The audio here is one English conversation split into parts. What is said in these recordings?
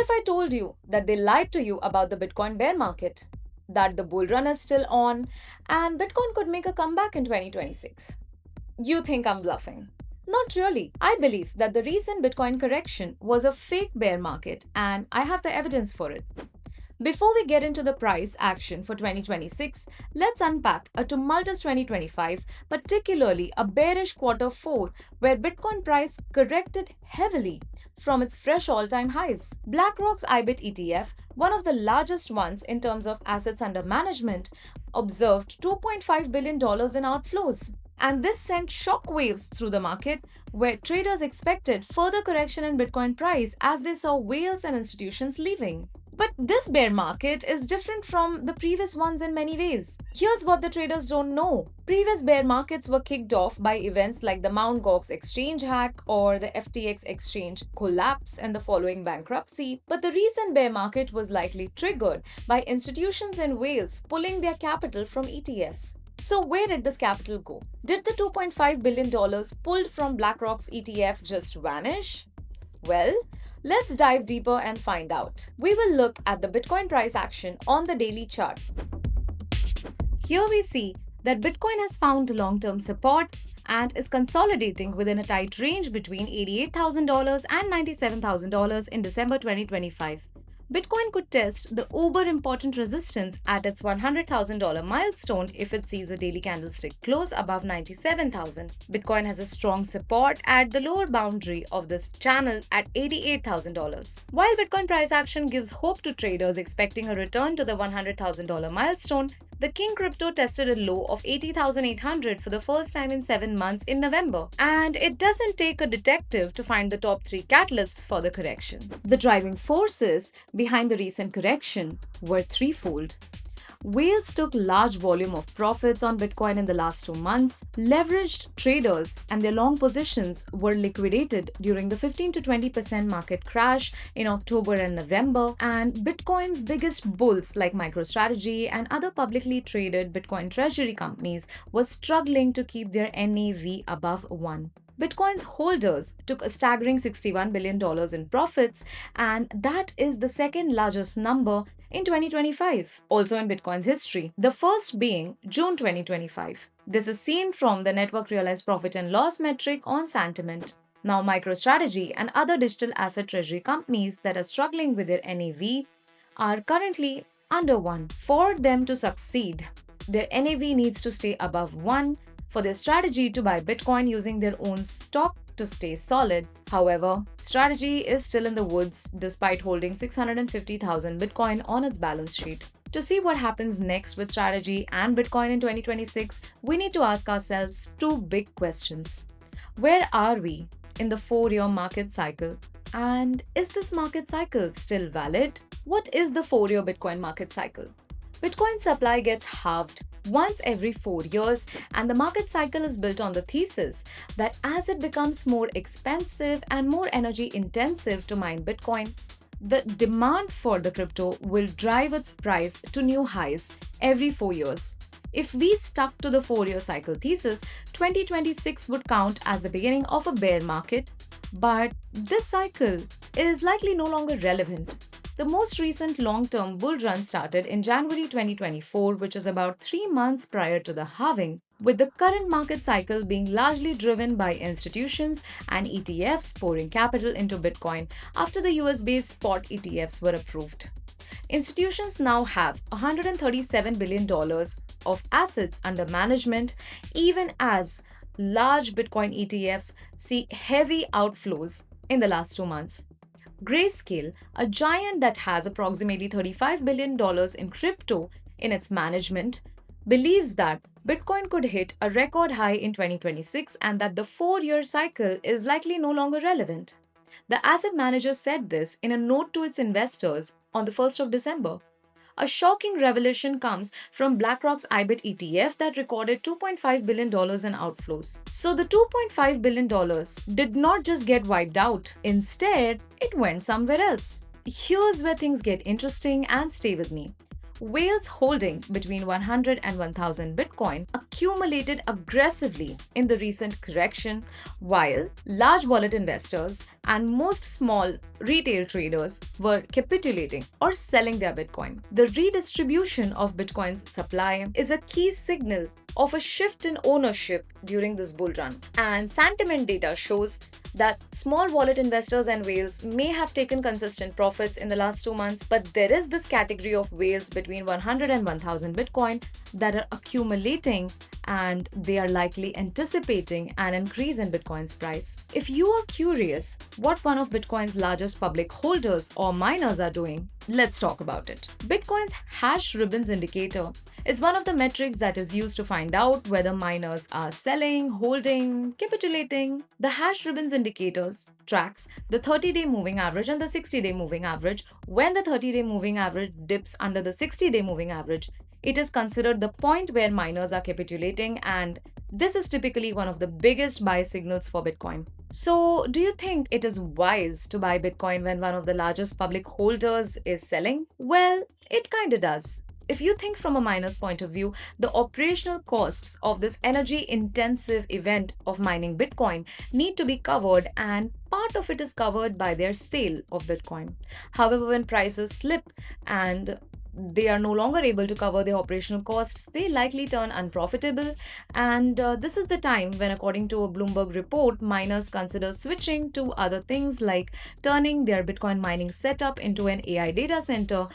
if I told you that they lied to you about the Bitcoin bear market, that the bull run is still on, and Bitcoin could make a comeback in 2026? You think I'm bluffing? Not really. I believe that the recent Bitcoin correction was a fake bear market, and I have the evidence for it. Before we get into the price action for 2026, let's unpack a tumultuous 2025, particularly a bearish quarter 4 where Bitcoin price corrected heavily from its fresh all-time highs. BlackRock's IBIT ETF, one of the largest ones in terms of assets under management, observed $2.5 billion in outflows. And this sent shockwaves through the market, where traders expected further correction in Bitcoin price as they saw whales and institutions leaving. But this bear market is different from the previous ones in many ways. Here's what the traders don't know. Previous bear markets were kicked off by events like the Mt. Gox exchange hack or the FTX exchange collapse and the following bankruptcy. But the recent bear market was likely triggered by institutions and whales pulling their capital from ETFs. So where did this capital go? Did the $2.5 billion pulled from BlackRock's ETF just vanish? Well, let's dive deeper and find out. We will look at the Bitcoin price action on the daily chart. Here we see that Bitcoin has found long-term support and is consolidating within a tight range between $88,000 and $97,000 in December 2025. Bitcoin could test the uber-important resistance at its $100,000 milestone if it sees a daily candlestick close above 97,000. Bitcoin has a strong support at the lower boundary of this channel at $88,000. While Bitcoin price action gives hope to traders expecting a return to the $100,000 milestone, the King crypto tested a low of 80,800 for the first time in 7 months in November. And it doesn't take a detective to find the top 3 catalysts for the correction. The driving forces behind the recent correction were threefold. Whales took large volume of profits on Bitcoin in the last 2 months. Leveraged traders and their long positions were liquidated during the 15 to 20% market crash in October and November. And Bitcoin's biggest bulls like MicroStrategy and other publicly traded Bitcoin treasury companies were struggling to keep their NAV above 1. Bitcoin's holders took a staggering $61 billion in profits, and that is the second largest number in 2025, also in Bitcoin's history, the first being June 2025. This is seen from the network realized profit and loss metric on sentiment. Now, MicroStrategy and other digital asset treasury companies that are struggling with their NAV are currently under 1. For them to succeed, their NAV needs to stay above 1 for their strategy to buy Bitcoin using their own stock to stay solid. However, strategy is still in the woods despite holding 650,000 Bitcoin on its balance sheet. To see what happens next with strategy and Bitcoin in 2026, we need to ask ourselves 2 big questions. Where are we in the 4-year market cycle? And is this market cycle still valid? What is the 4-year Bitcoin market cycle? Bitcoin supply gets halved once every 4 years, and the market cycle is built on the thesis that as it becomes more expensive and more energy intensive to mine Bitcoin, the demand for the crypto will drive its price to new highs every 4 years. If we stuck to the 4-year cycle thesis, 2026 would count as the beginning of a bear market, but this cycle is likely no longer relevant. The most recent long-term bull run started in January 2024, which is about 3 months prior to the halving, with the current market cycle being largely driven by institutions and ETFs pouring capital into Bitcoin after the US-based spot ETFs were approved. Institutions now have $137 billion of assets under management, even as large Bitcoin ETFs see heavy outflows in the last 2 months. Grayscale, a giant that has approximately $35 billion in crypto in its management, believes that Bitcoin could hit a record high in 2026 and that the 4-year cycle is likely no longer relevant. The asset manager said this in a note to its investors on the 1st of December. A shocking revelation comes from BlackRock's IBIT ETF that recorded $2.5 billion in outflows. So the $2.5 billion did not just get wiped out. Instead, it went somewhere else. Here's where things get interesting, and stay with me. Whales holding between 100 and 1000 Bitcoin accumulated aggressively in the recent correction, while large wallet investors and most small retail traders were capitulating or selling their Bitcoin. The redistribution of Bitcoin's supply is a key signal of a shift in ownership during this bull run. And sentiment data shows that small wallet investors and whales may have taken consistent profits in the last 2 months, but there is this category of whales between 100 and 1000 Bitcoin that are accumulating, and they are likely anticipating an increase in Bitcoin's price. If you are curious what one of Bitcoin's largest public holders or miners are doing, let's talk about it. Bitcoin's hash ribbons indicator is one of the metrics that is used to find out whether miners are selling, holding, capitulating. The hash ribbons indicators tracks the 30-day moving average and the 60-day moving average. When the 30-day moving average dips under the 60-day moving average, it is considered the point where miners are capitulating, and this is typically one of the biggest buy signals for Bitcoin. So, do you think it is wise to buy Bitcoin when one of the largest public holders is selling? Well, it kinda does. If you think from a miner's point of view, the operational costs of this energy intensive event of mining Bitcoin need to be covered, and part of it is covered by their sale of Bitcoin. However, when prices slip and they are no longer able to cover their operational costs, they likely turn unprofitable. And this is the time when, according to a Bloomberg report, miners consider switching to other things like turning their Bitcoin mining setup into an AI data center,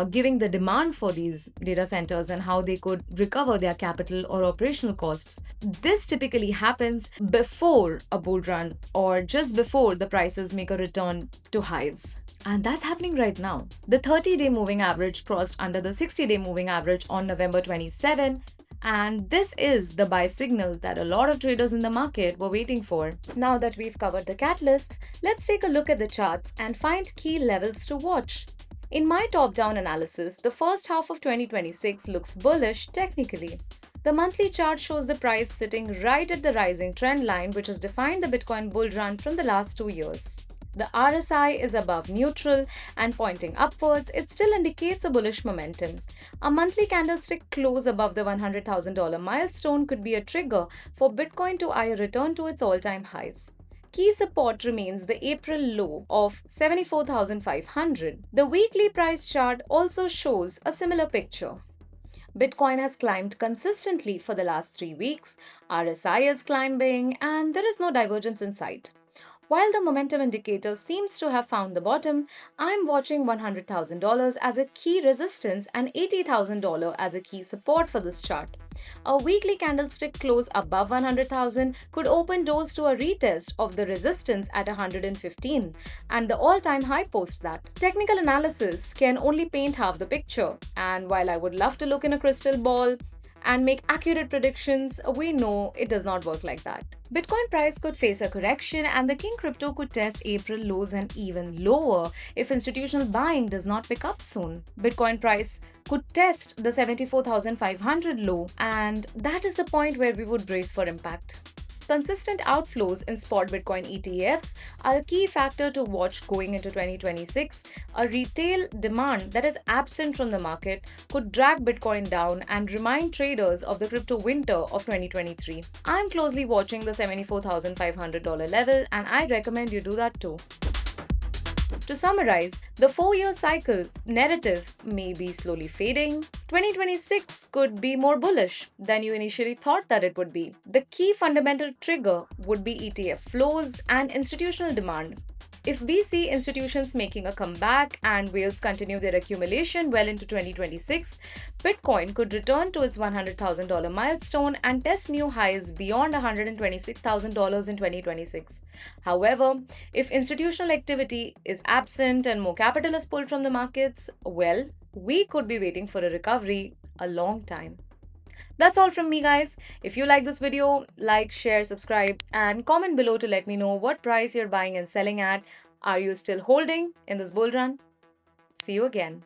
giving the demand for these data centers and how they could recover their capital or operational costs. This typically happens before a bull run or just before the prices make a return to highs. And that's happening right now. The 30-day moving average crossed under the 60-day moving average on November 27, and this is the buy signal that a lot of traders in the market were waiting for. Now that we've covered the catalysts, let's take a look at the charts and find key levels to watch. In my top-down analysis, the first half of 2026 looks bullish technically. The monthly chart shows the price sitting right at the rising trend line, which has defined the Bitcoin bull run from the last 2 years. The RSI is above neutral and pointing upwards. It still indicates a bullish momentum. A monthly candlestick close above the $100,000 milestone could be a trigger for Bitcoin to either return to its all-time highs. Key support remains the April low of 74,500. The weekly price chart also shows a similar picture. Bitcoin has climbed consistently for the last 3 weeks, RSI is climbing, and there is no divergence in sight. While the momentum indicator seems to have found the bottom, I'm watching $100,000 as a key resistance and $80,000 as a key support for this chart. A weekly candlestick close above 100,000 could open doors to a retest of the resistance at 115 and the all-time high post that. Technical analysis can only paint half the picture, and while I would love to look in a crystal ball and make accurate predictions, we know it does not work like that. Bitcoin price could face a correction, and the King crypto could test April lows and even lower if institutional buying does not pick up soon. Bitcoin price could test the 74,500 low, and that is the point where we would brace for impact. Consistent outflows in spot Bitcoin ETFs are a key factor to watch going into 2026. A retail demand that is absent from the market could drag Bitcoin down and remind traders of the crypto winter of 2023. I'm closely watching the $74,500 level, and I recommend you do that too. To summarize, the 4-year cycle narrative may be slowly fading. 2026 could be more bullish than you initially thought that it would be. The key fundamental trigger would be ETF flows and institutional demand. If we see institutions making a comeback and whales continue their accumulation well into 2026, Bitcoin could return to its $100,000 milestone and test new highs beyond $126,000 in 2026. However, if institutional activity is absent and more capital is pulled from the markets, well, we could be waiting for a recovery a long time. That's all from me, guys. If you like this video, like, share, subscribe, and comment below to let me know what price you're buying and selling at. Are you still holding in this bull run? See you again.